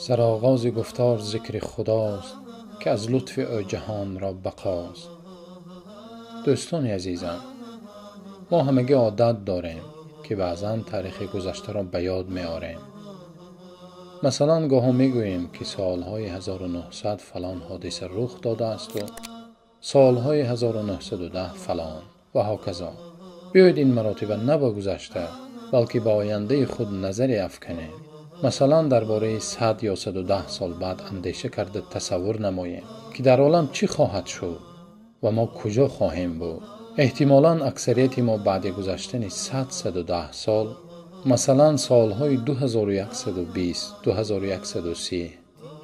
سرآغاز گفتار ذکر خداست که از لطف او جهان را بقاست. دوستان عزیزم، ما همگی عادت داریم که بعضا تاریخ گذشته را به یاد می آریم. مثلا گاهی می گوییم که سالهای 1900 فلان حادثه رخ داده است و سالهای 1910 فلان و هاکذا. بیایید این مراتب نه به گذشته بلکه به آینده خود نظری افکنیم. مثلا درباره 100 یا 110 سال بعد اندیشه کرده تصور نماییم که در عالم چی خواهد شد و ما کجا خواهیم بود. احتمالاً اکثریت ما بعد گذشتن 110 سال، مثلا سالهای 2120 2130،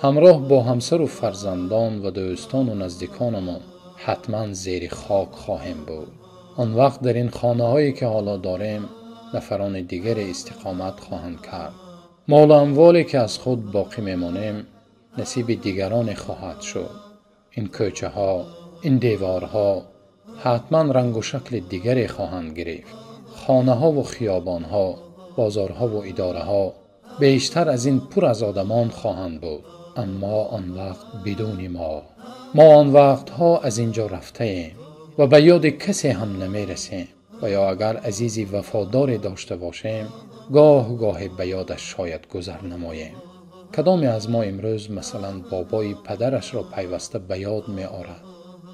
همراه با همسر و فرزندان و دوستان و نزدیکانمان حتما زیر خاک خواهیم بود. آن وقت در این خانه هایی که حالا داریم نفران دیگر استقامت خواهند کرد. مال و اموالی که از خود باقی میمانیم نصیب دیگران خواهد شد. این کوچه ها، این دیوارها حتما رنگ و شکل دیگری خواهند گرفت. خانه ها و خیابان ها، بازارها و اداره ها بیشتر از این پر از آدمان خواهند بود. اما آن وقت بدون ما آن وقت ها از اینجا رفته ایم و به یاد کسی هم نمی رسیم و یا اگر عزیزی وفاداری داشته باشیم گاه به یادش شاید گذر نماییم. کدام از ما امروز مثلا بابای پدرش را پیوسته به یاد می آرد؟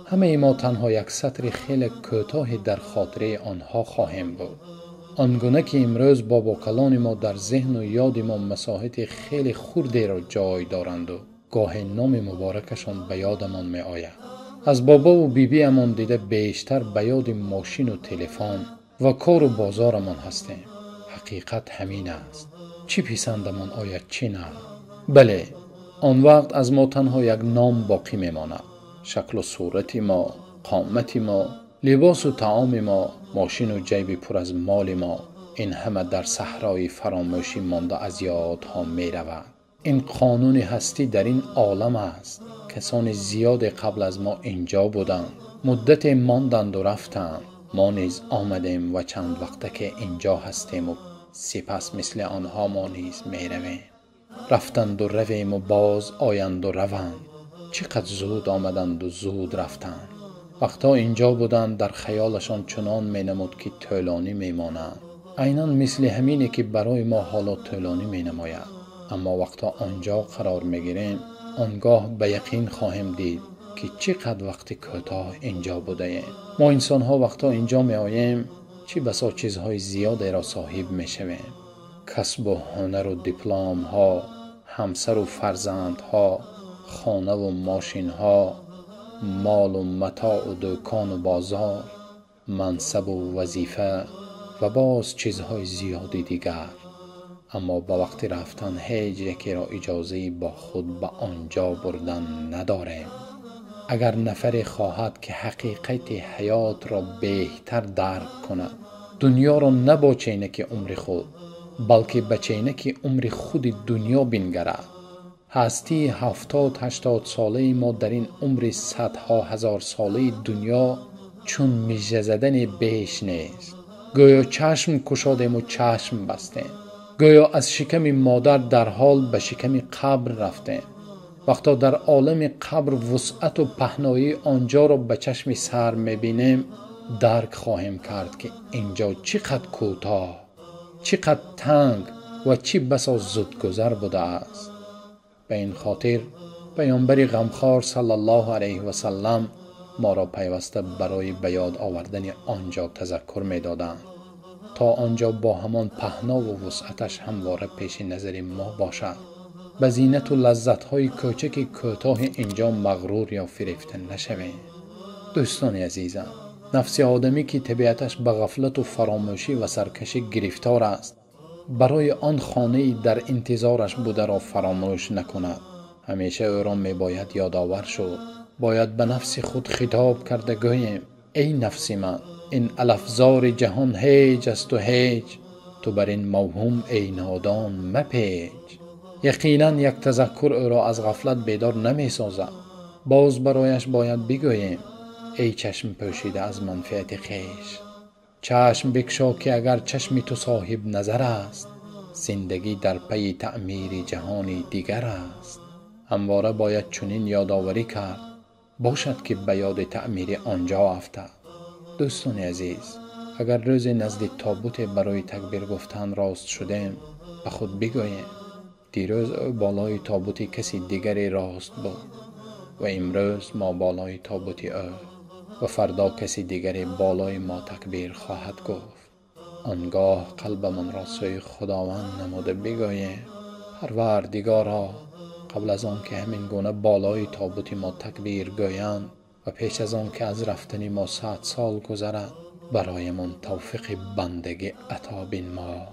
همه ما تنها یک سطر خیلی کوتاه در خاطره آنها خواهیم بود. آنگونه که امروز بابا کلان ما در ذهن و یاد ما مساحت خیلی خردی را جای دارند و گاه نام مبارکشان به یادمان می آید. از بابا و بیبی امان دیده بیشتر به یاد ماشین و تلفن و کار و بازارمان هستیم. حقیقت همین است. چی پسندمان آید چی نه. بله، آن وقت از ما تنها یک نام باقی میماند. شکل و صورت ما، قامت ما، لباس و طعام ما، ماشین و جیب پر از مال ما، این همه در صحرای فراموشی مانده از یادها می رود. این قانون هستی در این عالم است. کسان زیاد قبل از ما اینجا بودند، مدت ماندند و رفتند. ما نیز آمدیم و چند وقته که اینجا هستیم و سپس مثل آنها ما نیز می رویم. رفتند و رویم و باز آیند و روند. چقدر زود آمدند و زود رفتند. وقتا اینجا بودند در خیالشان چنان می نمود که طولانی می مانند. عیناً مثل همینی که برای ما حالا طولانی می نماید. اما وقتا آنجا قرار می گیریم آنگاه به یقین خواهیم دید که چقدر وقت کوتاه اینجا بوده ایم. ما انسان ها وقتا اینجا می آییم چی بسا چیزهای زیادی را صاحب می شویم. کسب و هنر و دیپلم ها، همسر و فرزند ها، خانه و ماشین ها، مال و متاع و دکان و بازار، منصب و وظیفه و باز چیزهای زیادی دیگر. اما با وقت رفتن هیچ یکی را اجازه با خود به آنجا بردن نداریم. اگر نفری خواهد که حقیقت حیات را بهتر درک کند، دنیا را نه با چینک عمر خود بلکه به چینک عمر خود دنیا بنگرد. هستی 70-80 ساله ما در این عمر صدها هزار ساله دنیا چون میجه زدن بیش نیست. گویا چشم کشادیم و چشم بستیم. گویا از شکم مادر در حال به شکم قبر رفتیم. وقتا در عالم قبر وسعت و پهنایی آنجا را به چشم سر میبینیم درک خواهیم کرد که اینجا چقدر کوتاه، چقدر تنگ و چی بسا زودگذر بوده است. به این خاطر پیامبر غمخوار صلی الله علیه و سلم ما را پیوسته برای به یاد آوردن آنجا تذکر می دادند تا آنجا با همان پهنا و وسعتش همواره پیش نظر ما باشد. به زینت و لذت‌های کوچک کوتاه اینجا مغرور یا فریفته نشویم. دوستان عزیزم، نفس آدمی که طبیعتش به غفلت و فراموشی و سرکشی گرفتار است برای آن خانه‌ای در انتظارش بوده را فراموش نکند. همیشه او را می باید یادآور شد. باید به نفس خود خطاب کرده گوییم ای نفس من، این الفزار جهان هیچ است و هیچ، تو بر این موهوم ای نادان مپیچ. یقینا یک تذکر او را از غفلت بیدار نمی سازد. باز برایش باید بگوییم ای چشم پوشیده از منفعت خویش، چشم بکشا که اگر چشم تو صاحب نظر است زندگی در پی تعمیر جهانی دیگر است. همواره باید چنین یادآوری کرد باشد که به یاد تعمیر آنجا افتد. دوستان عزیز، اگر روز نزد تابوت برای تکبیر گفتن راست شدیم، به خود بگوییم دیروز او بالای تابوت کسی دیگری راست بود و امروز ما بالای تابوت او و فردا کسی دیگری بالای ما تکبیر خواهد گفت. آنگاه قلب من را سوی خداوند نموده بگوییم پروردگارا، قبل از آن که همین گونه بالای تابوت ما تکبیر گویند و پیش از آن که از رفتن ما 100 سال گذرد، برایمان توفیق بندگی عطا بنما.